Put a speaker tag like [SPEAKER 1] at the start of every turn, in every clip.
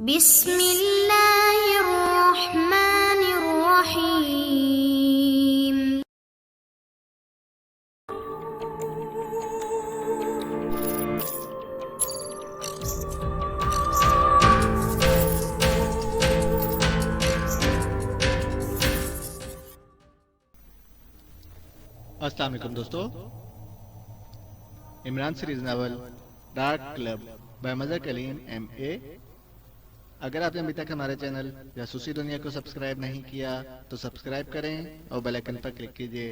[SPEAKER 1] بسم اللہ الرحمن الرحیم۔
[SPEAKER 2] السلام علیکم دوستو، Imran series novel dark club by Mazhar claim MA۔ اگر آپ نے ابھی تک ہمارے چینل جاسوسی دنیا کو سبسکرائب نہیں کیا تو سبسکرائب کریں اور بیل آئیکن پر کلک کیجیے۔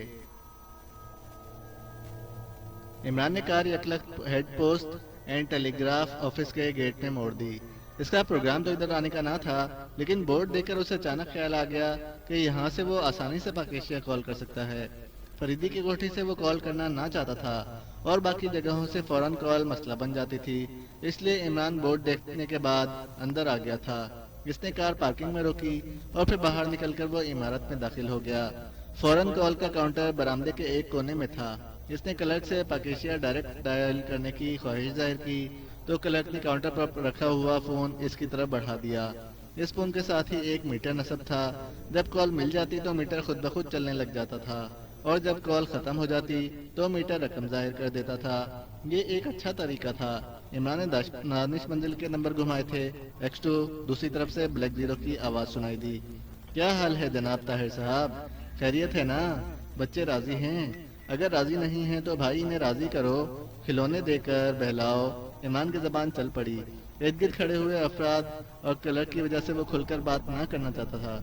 [SPEAKER 2] عمران نے کار یکلک head post and telegraph office کے گیٹ میں موڑ دی۔ اس کا پروگرام تو ادھر آنے کا نہ تھا، لیکن بورڈ دیکھ کر اسے اچانک خیال آ گیا کہ یہاں سے وہ آسانی سے پاکیشیا کال کر سکتا ہے۔ فریدی کی کوٹھی سے وہ کال کرنا نہ چاہتا تھا اور باقی جگہوں سے فوراً کال مسئلہ بن جاتی تھی، اس لیے عمران بورڈ دیکھنے کے بعد اندر آ گیا تھا۔ اس نے کار پارکنگ میں روکی اور پھر باہر نکل کر وہ عمارت میں داخل ہو گیا۔ فوراً کال کا کاؤنٹر برآمدے کے ایک کونے میں تھا۔ اس نے کلرک سے پاکیشیا ڈائریکٹ ڈائل کرنے کی خواہش ظاہر کی تو کلرک نے کاؤنٹر پر رکھا ہوا فون اس کی طرف بڑھا دیا۔ اس فون کے ساتھ ہی ایک میٹر نصب تھا۔ جب کال مل جاتی تو میٹر خود بخود چلنے لگ جاتا تھا اور جب کال ختم ہو جاتی تو میٹر رقم ظاہر کر دیتا تھا۔ یہ ایک اچھا طریقہ تھا۔ عمران نے دانش منزل کے نمبر گھمائے تھے۔ X2 دوسری طرف سے بلیک زیرو کی آواز سنائی دی۔ کیا حال ہے جناب طاہر صاحب، خیریت ہے نا؟ بچے راضی ہیں؟ اگر راضی نہیں ہیں تو بھائی انہیں راضی کرو، کھلونے دے کر بہلاؤ۔ عمران کی زبان چل پڑی۔ ارد گرد کھڑے ہوئے افراد اور کلرک کی وجہ سے وہ کھل کر بات نہ کرنا چاہتا تھا۔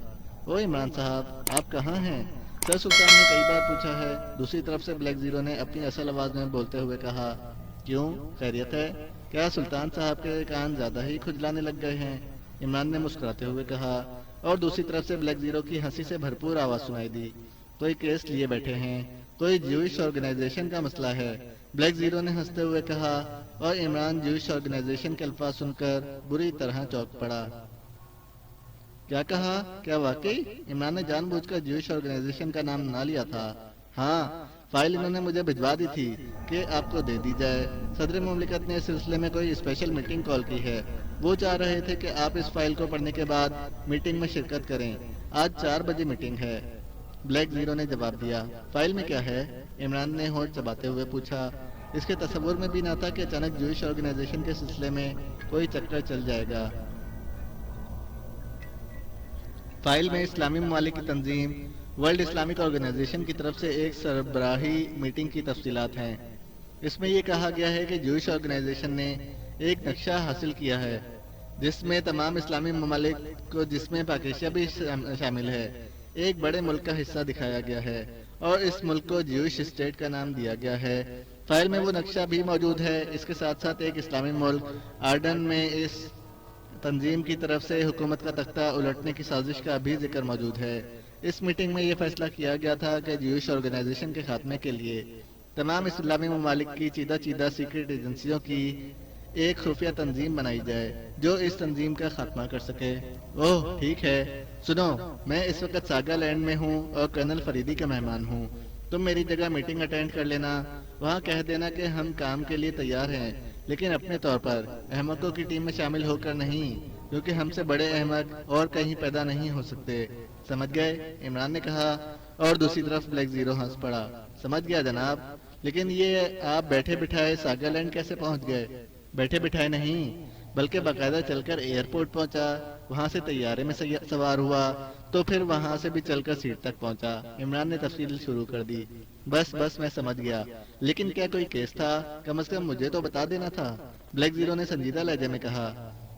[SPEAKER 2] او عمران صاحب، آپ کہاں ہیں؟ سر سلطان نے کئی بار پوچھا ہے، دوسری طرف سے بلیک زیرو نے اپنی اصل آواز میں بولتے ہوئے کہا۔ کیوں، خیریت ہے؟ کیا سلطان صاحب کے کان زیادہ ہی کھجلانے لگ گئے ہیں؟ عمران نے مسکراتے ہوئے کہا اور دوسری طرف سے بلیک زیرو کی ہنسی سے بھرپور آواز سنائی دی۔ کوئی کیس لیے بیٹھے ہیں؟ کوئی جوئش آرگنائزیشن کا مسئلہ ہے؟ بلیک زیرو نے ہنستے ہوئے کہا اور عمران جوئش آرگنائزیشن کے الفاظ سن کر بری طرح چونک پڑا۔ کیا کہا؟ کیا واقعی؟ عمران نے جان بوجھ کر جوئش آرگنائزیشن کا نام نہ لیا تھا۔ ہاں، فائل انہوں نے مجھے بھجوا دی تھی کہ آپ کو دے دی جائے۔ صدر مملکت نے اس سلسلے میں کوئی اسپیشل میٹنگ کال کی ہے۔ وہ چاہ رہے تھے کہ آپ اس فائل کو پڑھنے کے بعد میٹنگ میں شرکت کریں۔ آج 4 بجے میٹنگ ہے، بلیک زیرو نے جواب دیا۔ فائل میں کیا ہے؟ عمران نے ہونٹ چباتے ہوئے پوچھا۔ اس کے تصور میں بھی نہ تھا کہ اچانک جوئش آرگنائزیشن کے سلسلے میں کوئی چکر چل جائے گا۔ فائل میں اسلامی ممالک کی تنظیم ورلڈ اسلامک آرگنائزیشن کی طرف سے ایک سربراہی میٹنگ کی تفصیلات ہیں۔ اس میں یہ کہا گیا ہے کہ جوئش آرگنائزیشن نے ایک نقشہ حاصل کیا ہے جس میں تمام اسلامی ممالک کو، جس میں پاکیشیا بھی شامل ہے، ایک بڑے ملک کا حصہ دکھایا گیا ہے اور اس ملک کو جوئش اسٹیٹ کا نام دیا گیا ہے۔ فائل میں وہ نقشہ بھی موجود ہے۔ اس کے ساتھ ساتھ ایک اسلامی ملک آرڈن میں اس تنظیم کی طرف سے حکومت کا تختہ الٹنے کی سازش کا بھی ذکر موجود ہے۔ اس میٹنگ میں یہ فیصلہ کیا گیا تھا کہ جوئش آرگنائزیشن کے خاتمے کے لیے تمام اسلامی ممالک کی چیدہ سیکرٹ ایجنسیوں کی ایک خفیہ تنظیم بنائی جائے جو اس تنظیم کا خاتمہ کر سکے۔ اوہ ٹھیک ہے، سنو، میں اس وقت ساگا لینڈ میں ہوں اور کرنل فریدی کا مہمان ہوں۔ تم میری جگہ میٹنگ اٹینڈ کر لینا۔ وہاں کہہ دینا کہ ہم کام کے لیے تیار ہیں، لیکن اپنے طور پر، احمقوں کی ٹیم میں شامل ہو کر نہیں، کیونکہ ہم سے بڑے احمق اور کہیں پیدا نہیں ہو سکتے۔ سمجھ گئے؟ عمران نے کہا اور دوسری طرف بلیک زیرو ہنس پڑا۔ سمجھ گیا جناب، لیکن یہ آپ بیٹھے بٹھائے ساگا لینڈ کیسے پہنچ گئے؟ بیٹھے بٹھائے نہیں، بلکہ باقاعدہ چل کر ایئرپورٹ پہنچا، وہاں سے طیارے میں سوار ہوا تو پھر وہاں سے بھی چل کر سیٹ تک پہنچا۔ عمران نے تفصیل شروع کر دی۔ بس میں سمجھ گیا، لیکن کیا کوئی کیس تھا؟ کم از کم مجھے تو بتا دینا تھا، بلیک زیرو نے سنجیدہ لہجے میں کہا۔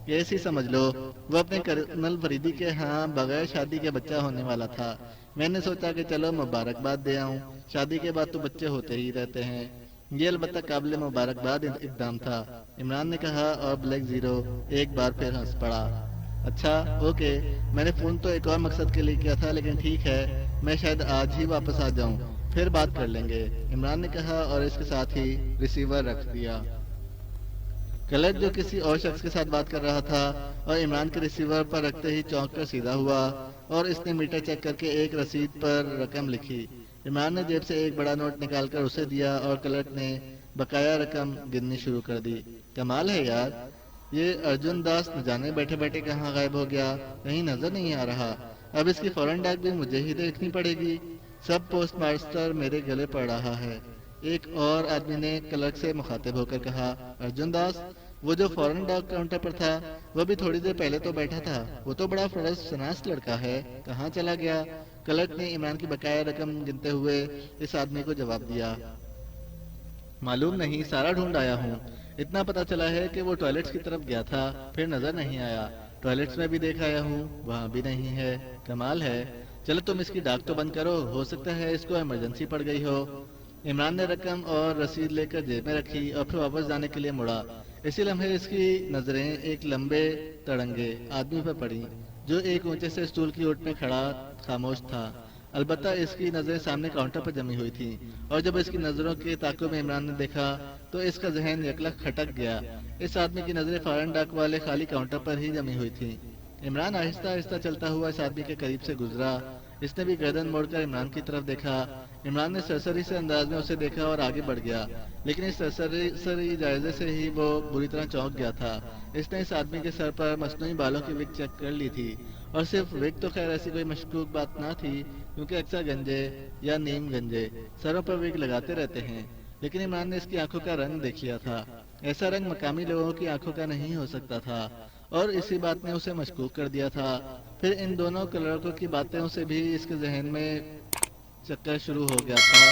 [SPEAKER 2] کیس ہی سمجھ لو، وہ اپنے کرنل فریدی کے ہاں بغیر شادی کے بچہ ہونے والا تھا۔ میں نے سوچا کہ چلو مبارکباد دے آؤں، شادی کے بعد تو بچے ہوتے ہی رہتے ہیں۔ یہ البتہ قابل مبارکباد اقدام تھا، عمران نے کہا اور بلیک زیرو ایک بار پھر ہنس پڑا۔ اچھا اوکے، میں نے فون تو ایک اور مقصد کے لیے کیا تھا، لیکن ٹھیک ہے، میں شاید آج ہی واپس آ جاؤں، پھر بات کر لیں گے، عمران نے کہا اور اس کے ساتھ ہی ریسیور رکھ دیا۔ کلرک جو کسی اور شخص کے ساتھ بات کر رہا تھا اور عمران کے ریسیور پر رکھتے ہی چونک کر سیدھا ہوا اور اس نے میٹر چیک کر کے ایک رسید پر رقم لکھی۔ عمران نے جیب سے ایک بڑا نوٹ نکال کر اسے دیا اور کلرک نے بقایا رقم گننی شروع کر دی۔ کمال ہے یار، یہ ارجن داس نہ جانے بیٹھے بیٹھے کہاں غائب ہو گیا، کہیں نظر نہیں آ رہا۔ اب اس کی فوراً ڈاک بھی مجھے ہی دیکھنی پڑے گی۔ سب پوسٹ ماسٹر میرے گلے پڑ رہا ہے۔ ایک اور آدمی نے کلرک سے مخاطب ہو کر کہا، ارجن داس، وہ جو فوراً ڈاک کاؤنٹر پر تھا وہ بھی تھوڑی دیر پہلے تو بیٹھا تھا، وہ تو بڑا فرض شناس لڑکا ہے، کہاں چلا گیا؟ کلرک نے عمران کی بقایا رقم گنتے ہوئے اس آدمی کو جواب دیا، معلوم نہیں، سارا ڈھونڈ آیا ہوں۔ اتنا پتا چلا ہے کہ وہ ٹوائلٹس کی طرف گیا تھا، پھر نظر نہیں آیا۔ ٹوائلٹس میں بھی دیکھ آیا ہوں، وہاں بھی نہیں ہے۔ کمال ہے۔ چلو تم اس کی ڈاک تو بند کرو، ہو سکتا ہے اس کو ایمرجنسی پڑ گئی ہو۔ عمران نے رقم اور رسید لے کر جیب میں رکھی اور پھر واپس جانے کے لیے مڑا۔ اسی لمحے اس کی نظریں ایک لمبے تڑنگے آدمی پر پڑیں جو ایک اونچے سے اسٹول کی اوٹ میں کھڑا خاموش تھا۔ البتہ اس کی نظریں سامنے کاؤنٹر پر جمی ہوئی تھیں، اور جب اس کی نظروں کے تعاقب میں عمران نے دیکھا تو اس کا ذہن یکلخت کھٹک گیا۔ اس آدمی کی نظریں فارن ڈاک والے خالی کاؤنٹر پر ہی جمی ہوئی تھیں۔ عمران آہستہ آہستہ چلتا ہوا اس آدمی کے قریب سے گزرا۔ اس نے بھی گردن موڑ کر عمران کی طرف دیکھا۔ عمران نے سرسری سے انداز میں اسے دیکھا اور آگے بڑھ گیا، لیکن اس سرسری جائزے سے ہی وہ بری طرح چونک گیا تھا۔ اس نے اس آدمی کے سر پر مصنوعی بالوں کی وگ چیک کر لی تھی، اور صرف وگ تو خیر ایسی کوئی مشکوک بات نہ تھی، کیونکہ اکثر گنجے یا نیم گنجے سروں پر وگ لگاتے رہتے ہیں۔ لیکن عمران نے اس کی آنکھوں کا رنگ دیکھ لیا تھا۔ ایسا رنگ مقامی لوگوں کی آنکھوں کا نہیں ہو سکتا تھا، اور اسی بات نے اسے مشکوک کر دیا تھا۔ پھر ان دونوں کلرکوں کی باتوں سے بھی اس کے ذہن میں چکر شروع ہو گیا تھا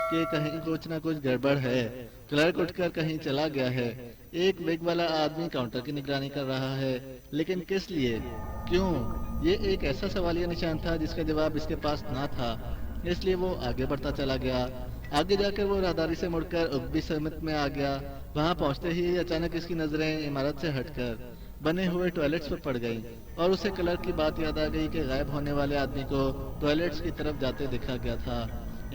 [SPEAKER 2] کہ کہیں کچھ نہ کچھ گڑبڑ ہے۔ کلرک اٹھ کر کہیں چلا گیا ہے۔ ایک وگ والا آدمی کاؤنٹر کی نگرانی کر رہا ہے، لیکن کس لیے؟ کیوں؟ یہ ایک ایسا سوالیہ نشان تھا جس کا جواب اس کے پاس نہ تھا، اس لیے وہ آگے بڑھتا چلا گیا۔ آگے جا کر وہ راہداری سے مڑ کر اگبی سمت میں آ گیا۔ وہاں پہنچتے ہی اچانک اس کی نظریں عمارت سے ہٹ کر بنے ہوئے ٹوائلٹس پر پڑ گئیں، اور اسے کلرک کی بات یاد آ گئی کہ غائب ہونے والے آدمی کو ٹوائلٹس کی طرف جاتے دیکھا گیا تھا۔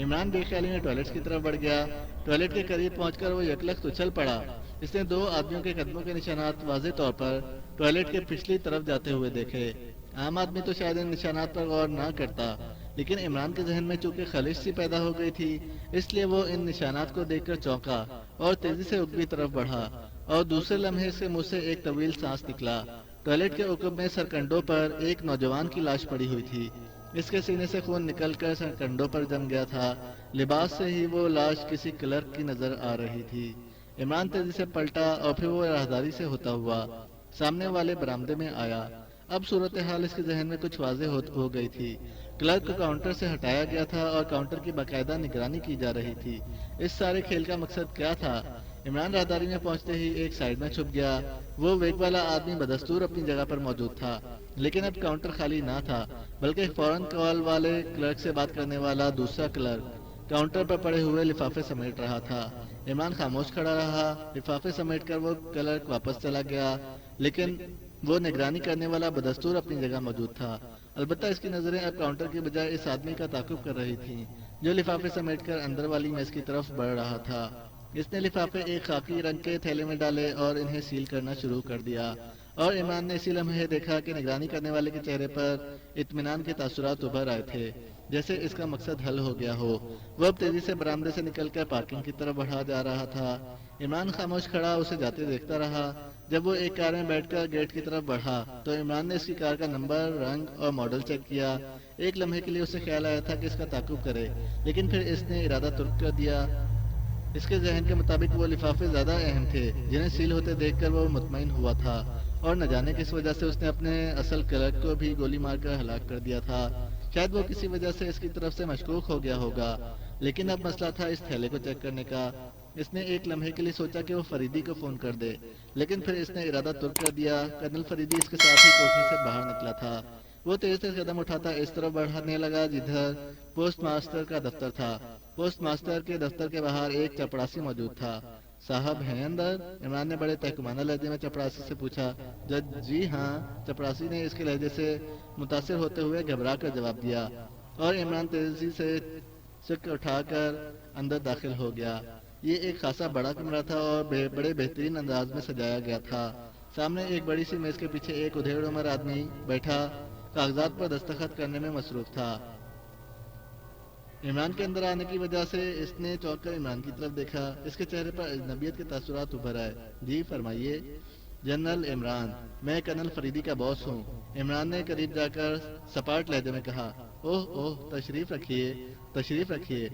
[SPEAKER 2] عمران بے خیالی میں ٹوائلٹس کی طرف بڑھ گیا۔ ٹوائلٹ کے قریب پہنچ کر وہ یکلخت اچھل پڑا۔ اس نے دو آدمیوں کے قدموں کے نشانات واضح طور پر ٹوائلٹ کے پچھلی طرف جاتے ہوئے دیکھے۔ عام آدمی تو شاید ان نشانات پر غور نہ کرتا، لیکن عمران کے ذہن میں چونکہ خلش سی پیدا ہو گئی تھی، اس لیے وہ ان نشانات کو دیکھ کر چونکا اور تیزی سے اگبی طرف بڑھا، اور دوسرے لمحے اس کے منہ سے ایک طویل سانس نکلا۔ ٹوائلٹ کے عقب میں سرکنڈوں پر ایک نوجوان کی لاش پڑی ہوئی تھی۔ اس کے سینے سے خون نکل کر سرکنڈوں پر جم گیا تھا۔ لباس سے ہی وہ لاش کسی کلرک کی نظر آ رہی تھی۔ عمران تیزی سے پلٹا اور پھر وہ راہداری سے ہوتا ہوا سامنے والے برآمدے میں آیا۔ اب صورتحال اس کے ذہن میں کچھ واضح ہو گئی تھی۔ کلرک کو کاؤنٹر سے ہٹایا گیا تھا اور کاؤنٹر کی باقاعدہ نگرانی کی جا رہی تھی۔ اس سارے کھیل کا مقصد کیا تھا؟ عمران راہداری میں پہنچتے ہی ایک سائیڈ میں چھپ گیا۔ وہ ویگ والا آدمی بدستور اپنی جگہ پر موجود تھا، لیکن اب کاؤنٹر خالی نہ تھا، بلکہ فوراً کال والے کلرک سے بات کرنے والا دوسرا کلرک کاؤنٹر پر پڑے ہوئے لفافے سمیٹ رہا تھا۔ عمران خاموش کھڑا رہا۔ لفافے سمیٹ کر وہ کلرک واپس چلا گیا، لیکن وہ نگرانی کرنے والا بدستور اپنی جگہ موجود تھا۔ البتہ اس کی نظریں اب کاؤنٹر کی بجائے اس آدمی کا تعاقب کر رہی تھیں جو لفافے سمیٹ کر اندر والی میز کی طرف بڑھ رہا تھا۔ اس نے لفافے ایک خاکی رنگ کے تھیلے میں ڈالے اور انہیں سیل کرنا شروع کر دیا، اور عمران نے اسی لمحے دیکھا کہ نگرانی کرنے والے کے چہرے پر اطمینان کے تاثرات ابھر آئے تھے، جیسے اس کا مقصد حل ہو گیا ہو۔ وہ اب تیزی سے برآمدے سے نکل کر پارکنگ کی طرف بڑھا جا رہا تھا۔ عمران خاموش کھڑا اسے جاتے دیکھتا رہا۔ جب وہ ایک کار میں بیٹھ کر گیٹ کی طرف بڑھا تو عمران نے اس کی کار کا نمبر، رنگ اور ماڈل چیک کیا۔ ایک لمحے کے لیے اسے خیال آیا تھا کہ اس کا تعاقب کرے، لیکن پھر اس نے ارادہ ترک کر دیا۔ اس کے ذہن کے مطابق وہ لفافے زیادہ اہم تھے جنہیں سیل ہوتے دیکھ کر وہ مطمئن ہوا تھا، اور نہ جانے کس وجہ سے اس نے اپنے اصل کلرک کو بھی گولی مار کر ہلاک کر دیا تھا۔ شاید وہ کسی وجہ سے اس کی طرف سے مشکوک ہو گیا ہوگا، لیکن اب مسئلہ تھا اس تھیلے کو چیک کرنے کا۔ اس نے ایک لمحے کے لیے سوچا کہ وہ فریدی کو فون کر دے، لیکن پھر اس نے ارادہ ترک کر دیا۔ کرنل فریدی اس کے ساتھ ہی کوٹھی سے باہر نکلا تھا۔ وہ تیز تیز قدم اٹھاتا اس طرف بڑھنے لگا جدھر پوسٹ ماسٹر کا دفتر تھا۔ پوسٹ ماسٹر کے دفتر کے باہر ایک چپڑاسی موجود تھا۔ صاحب ہیں اندر؟ عمران نے بڑے تحکمانہ لہجے میں چپڑاسی سے پوچھا۔ جج جی ہاں، چپڑاسی نے اس کے لہجے سے متاثر ہوتے ہوئے گھبرا کر جواب دیا، اور عمران تیزی سے سک اٹھا کر اندر داخل ہو گیا۔ یہ ایک خاصا بڑا کمرہ تھا اور بڑے بہترین انداز میں سجایا گیا تھا۔ سامنے ایک بڑی سی میز کے پیچھے ایک ادھیڑ عمر آدمی بیٹھا کاغذات پر دستخط کرنے میں مصروف تھا۔ عمران کے اندر آنے کی وجہ سے اس نے چونک کر عمران کی طرف دیکھا۔ اس کے چہرے پر اجنبیت کے تاثرات ابھر آئے۔ جی فرمائیے۔ جنرل عمران، میں کرنل فریدی کا باس ہوں۔ عمران نے قریب جا کر سپاٹ لہجے میں کہا، اوہ اوہ، تشریف رکھیے، تشریف رکھیے۔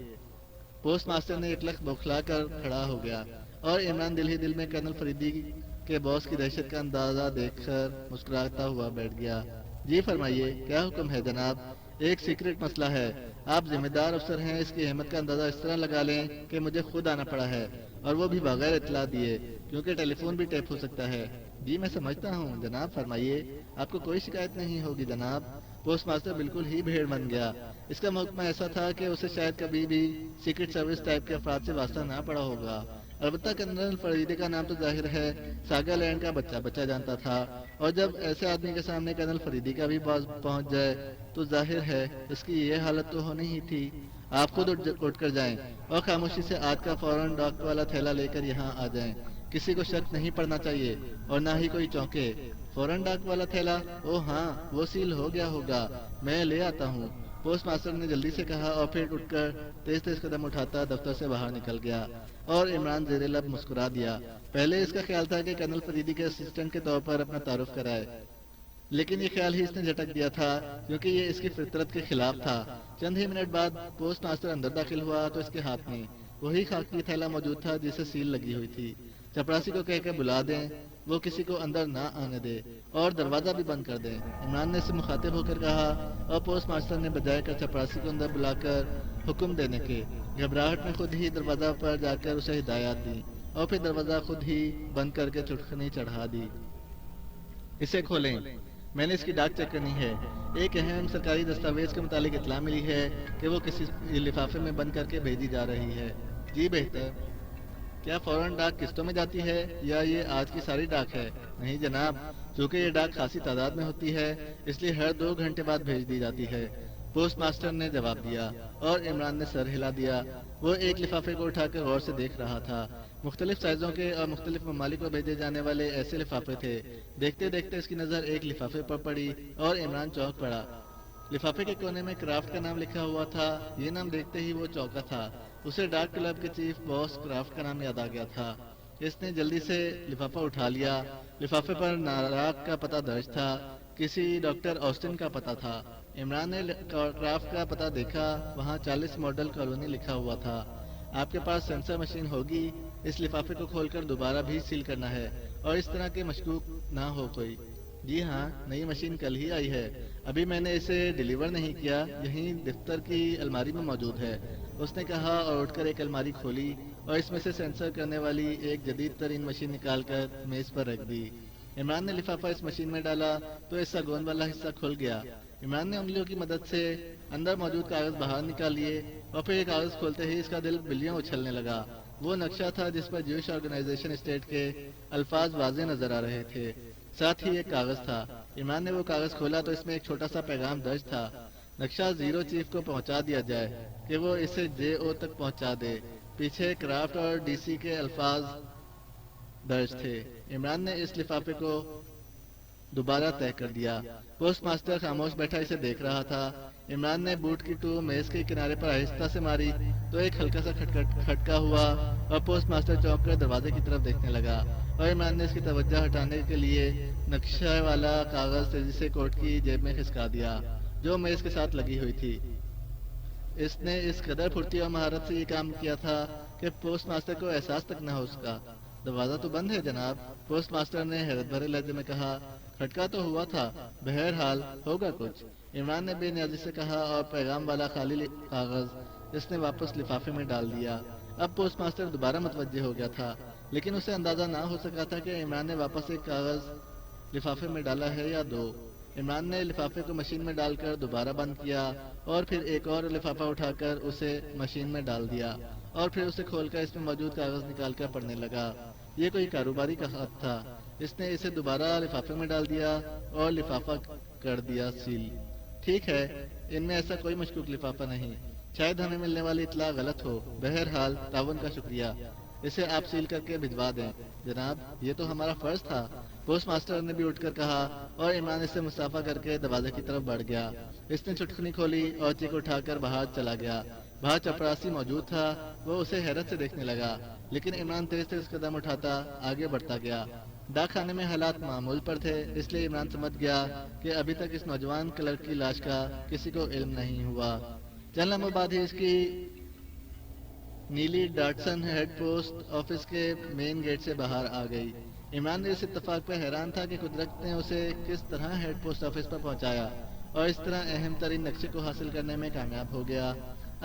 [SPEAKER 2] پوسٹ ماسٹر نے ایک لخت بوکھلا کر کھڑا ہو گیا اور عمران دل ہی دل میں کرنل فریدی کے باس کی دہشت کا اندازہ دیکھ کر مسکراتا ہوا بیٹھ گیا۔ جی فرمائیے، کیا حکم ہے جناب؟ ایک سیکرٹ مسئلہ ہے، آپ ذمہ دار افسر ہیں، اس کی اہمیت کا اندازہ اس طرح لگا لیں کہ مجھے خود آنا پڑا ہے، اور وہ بھی بغیر اطلاع دیے، کیونکہ ٹیلی فون بھی ٹیپ ہو سکتا ہے۔ جی میں سمجھتا ہوں جناب، فرمائیے، آپ کو کوئی شکایت نہیں ہوگی جناب۔ پوسٹ ماسٹر بالکل ہی بھیڑ بن گیا۔ اس کا محکمہ ایسا تھا کہ اسے شاید کبھی بھی سیکرٹ سروس ٹائپ کے افراد سے واسطہ نہ پڑا ہوگا۔ البتہ کرنل فریدی کا نام تو ظاہر ہے ساگا لینڈ کا بچہ بچہ جانتا تھا، اور جب ایسے آدمی کے سامنے کرنل فریدی کا بھی باز پہنچ جائے تو ظاہر ہے اس کی یہ حالت تو ہونی ہی تھی۔ آپ خود اٹھ کر جائیں اور خاموشی سے آج کا فوراً ڈاک والا تھیلا لے کر یہاں آ جائیں۔ کسی کو شک نہیں پڑنا چاہیے اور نہ ہی کوئی چونکے۔ فوراً ڈاک والا تھیلا؟ او ہاں، وہ سیل ہو گیا ہوگا، میں لے آتا ہوں۔ پوسٹ ماسٹر نے جلدی سے کہا اور پھر اٹھ کر تیز تیز قدم اٹھاتا دفتر سے باہر نکل گیا، اور عمران زیر لب مسکرا دیا۔ پہلے اس کا خیال تھا کہ کرنل فریدی کے اسسٹنٹ کے طور پر اپنا تعارف کرائے، لیکن یہ خیال ہی اس نے جھٹک دیا تھا کیونکہ یہ اس کی فطرت کے خلاف تھا۔ چند ہی منٹ بعد پوسٹ ماسٹر اندر داخل ہوا تو اس کے ہاتھ میں وہی خاکی تھیلا موجود تھا جسے سیل لگی ہوئی تھی۔ چپراسی کو کہہ کے بلا دیں وہ کسی کو اندر نہ آنے دے، اور دروازہ بھی بند کر دیں، عمران نے اس سے مخاطب ہو کر کہا، اور پوسٹ ماسٹر نے بجائے کر چپراسی کو اندر بلا کر حکم دینے کے گھبراہٹ میں خود ہی دروازہ پر جا کر اسے ہدایات دی، اور پھر دروازہ خود ہی بند کر کے چٹکنی چڑھا دی۔ اسے کھولیں، میں نے اس کی ڈاک چیک کرنی ہے۔ ایک اہم سرکاری دستاویز کے متعلق اطلاع ملی ہے کہ وہ کسی لفافے میں بند کر کے بھیجی جا رہی ہے۔ جی بہتر۔ کیا فوراً ڈاک قسطوں میں جاتی ہے یا یہ آج کی ساری ڈاک ہے؟ نہیں جناب، چونکہ یہ ڈاک خاصی تعداد میں ہوتی ہے اس لیے ہر 2 گھنٹے بعد بھیج دی جاتی ہے، پوسٹ ماسٹر نے جواب دیا، اور عمران نے سر ہلا دیا۔ وہ ایک لفافے کو اٹھا کر غور سے دیکھ رہا تھا۔ مختلف سائزوں کے اور مختلف ممالک کو بھیجے جانے والے ایسے لفافے تھے۔ دیکھتے دیکھتے اس کی نظر ایک لفافے پر پڑی اور عمران چونک پڑا۔ لفافے کے کونے میں کرافٹ کا نام لکھا ہوا تھا۔ یہ نام دیکھتے ہی وہ چونکا تھا۔ اسے ڈاک کلب کے چیف باس کرافٹ کا نام یاد آ گیا تھا۔ اس نے جلدی سے لفافہ اٹھا لیا۔ لفافے پر ناراک کا پتہ درج تھا، کسی ڈاکٹر آسٹن کا پتہ تھا۔ عمران نے کرافٹ کا پتہ دیکھا، وہاں 40 ماڈل کالونی لکھا ہوا تھا۔ آپ کے پاس سینسر مشین ہوگی، اس لفافے کو کھول کر دوبارہ بھی سیل کرنا ہے، اور اس طرح کے مشکوک نہ ہو کوئی۔ جی ہاں، نئی مشین کل ہی آئی ہے، ابھی میں نے اسے ڈیلیور نہیں کیا، یہیں دفتر کی الماری میں موجود ہے، اس نے کہا، اور اٹھ کر ایک الماری کھولی اور اس میں سے سینسر کرنے والی ایک جدید ترین مشین نکال کر میز پر رکھ دی۔ عمران نے لفافہ اس مشین میں ڈالا تو اس کا گوند والا حصہ کھل گیا۔ عمران نے انگلیوں کی مدد سے اندر موجود کاغذ باہر نکال لیے، اور پھر یہ کاغذ کھولتے ہی اس کا دل بلیوں اچھلنے لگا۔ وہ نقشہ تھا جس پر جوش آرگنائزیشن اسٹیٹ کے الفاظ واضح نظر آ رہے تھے، ساتھ ہی ایک کاغذ تھا۔ عمران نے وہ کاغذ کھولا تو اس میں ایک چھوٹا سا پیغام درج تھا، نقشہ زیرو چیف کو پہنچا دیا جائے کہ وہ اسے جے او تک پہنچا دے۔ پیچھے کرافٹ اور ڈی سی کے الفاظ درج تھے۔ عمران نے اس لفافے کو دوبارہ طے کر دیا۔ پوسٹ ماسٹر خاموش بیٹھا اسے دیکھ رہا تھا۔ عمران نے بوٹ کی ٹو میز کے کنارے پر آہستہ سے ماری تو ایک ہلکا سا کھٹکا ہوا، اور پوسٹ ماسٹر چونک کر دروازے کی طرف دیکھنے لگا، اور عمران نے اس کی توجہ ہٹانے کے لیے نقشہ والا کاغذ تیزی سے کوٹ کی جیب میں کھسکا دیا جو میز کے ساتھ لگی ہوئی تھی۔ اس نے اس قدر پھرتی اور مہارت سے یہ کام کیا تھا کہ پوسٹ ماسٹر کو احساس تک نہ ہو سکا۔ دروازہ تو بند ہے جناب، پوسٹ ماسٹر نے حیرت بھرے لہجے میں کہا۔ کھٹکا تو ہوا تھا، بہرحال ہوگا کچھ، عمران نے بے نیازی سے کہا، اور پیغام والا خالی کاغذ اس نے واپس لفافے میں ڈال دیا۔ اب پوسٹ ماسٹر دوبارہ متوجہ ہو گیا تھا، لیکن اسے اندازہ نہ ہو سکا تھا کہ عمران نے واپس ایک کاغذ لفافے میں ڈالا ہے یا 2۔ عمران نے لفافے کو مشین میں ڈال کر دوبارہ بند کیا، اور پھر ایک اور لفافہ اٹھا کر اسے مشین میں ڈال دیا، اور پھر اسے کھول کر اس میں موجود کاغذ نکال کر پڑھنے لگا۔ یہ کوئی کاروباری کا خط تھا۔ اس نے اسے دوبارہ لفافے میں ڈال دیا اور لفافہ کر دیا سیل۔ ٹھیک ہے، ان میں ایسا کوئی مشکوک لفافہ نہیں، شاید ہمیں ملنے والی اطلاع غلط ہو، بہرحال تعاون کا شکریہ، اسے آپ سیل کر کے بھجوا دیں۔ جناب، یہ تو ہمارا فرض تھا، پوسٹ ماسٹر نے بھی اٹھ کر کہا، اور عمران اس سے مصافحہ کر کے دروازے کی طرف بڑھ گیا۔ اس نے چٹکنی کھولی اور چیک اٹھا کر باہر چلا گیا۔ باہر چپراسی موجود تھا، وہ اسے حیرت سے دیکھنے لگا، لیکن عمران تیز تیز قدم اٹھاتا آگے بڑھتا گیا۔ ڈاک خانے میں حالات معمول پر تھے، اس لیے عمران سمجھ گیا کہ ابھی تک اس نوجوان کلرک کی لاش کا کسی کو علم نہیں ہوا۔ چند لمحوں بعد ہی اس کی نیلی ڈاٹسن ہیڈ پوسٹ آفس کے مین گیٹ سے باہر آ گئی۔ عمران اس اتفاق پر حیران تھا کہ قدرت نے اسے کس طرح ہیڈ پوسٹ آفس پر پہنچایا اور اس طرح اہم ترین نقشے کو حاصل کرنے میں کامیاب ہو گیا۔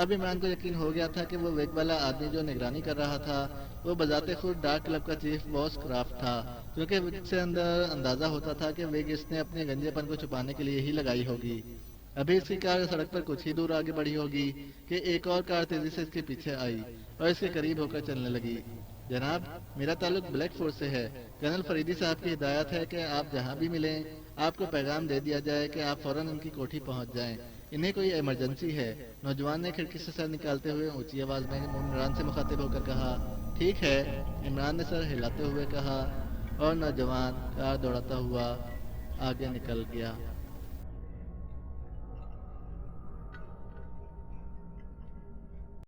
[SPEAKER 2] اب عمران کو یقین ہو گیا تھا کہ وہ ویگ والا آدمی جو نگرانی کر رہا تھا وہ بذات خود ڈاک کلب کا چیف باس کرافٹ تھا، کیونکہ اس سے اندازہ ہوتا تھا کہ ویگ اس نے اپنے گنجے پن کو چھپانے کے لیے ہی لگائی ہوگی۔ ابھی اس کی کار سڑک پر کچھ ہی دور آگے بڑھی ہوگی کہ ایک اور کار تیزی سے اس کے پیچھے آئی اور اس کے قریب ہو کر چلنے لگی۔ جناب، میرا تعلق بلیک فورس سے ہے۔ کرنل فریدی صاحب کی ہدایت ہے کہ آپ جہاں بھی ملیں آپ کو پیغام دے دیا جائے کہ آپ فوراً ان کی کوٹھی پہنچ جائیں، انہیں کوئی ایمرجنسی ہے۔ نوجوان نے کھڑکی سے سر نکالتے ہوئے اونچی آواز میں عمران سے مخاطب ہو کر کہا۔ ٹھیک ہے، عمران نے سر ہلاتے ہوئے کہا، اور نوجوان کار دوڑاتا ہوا آگے نکل گیا۔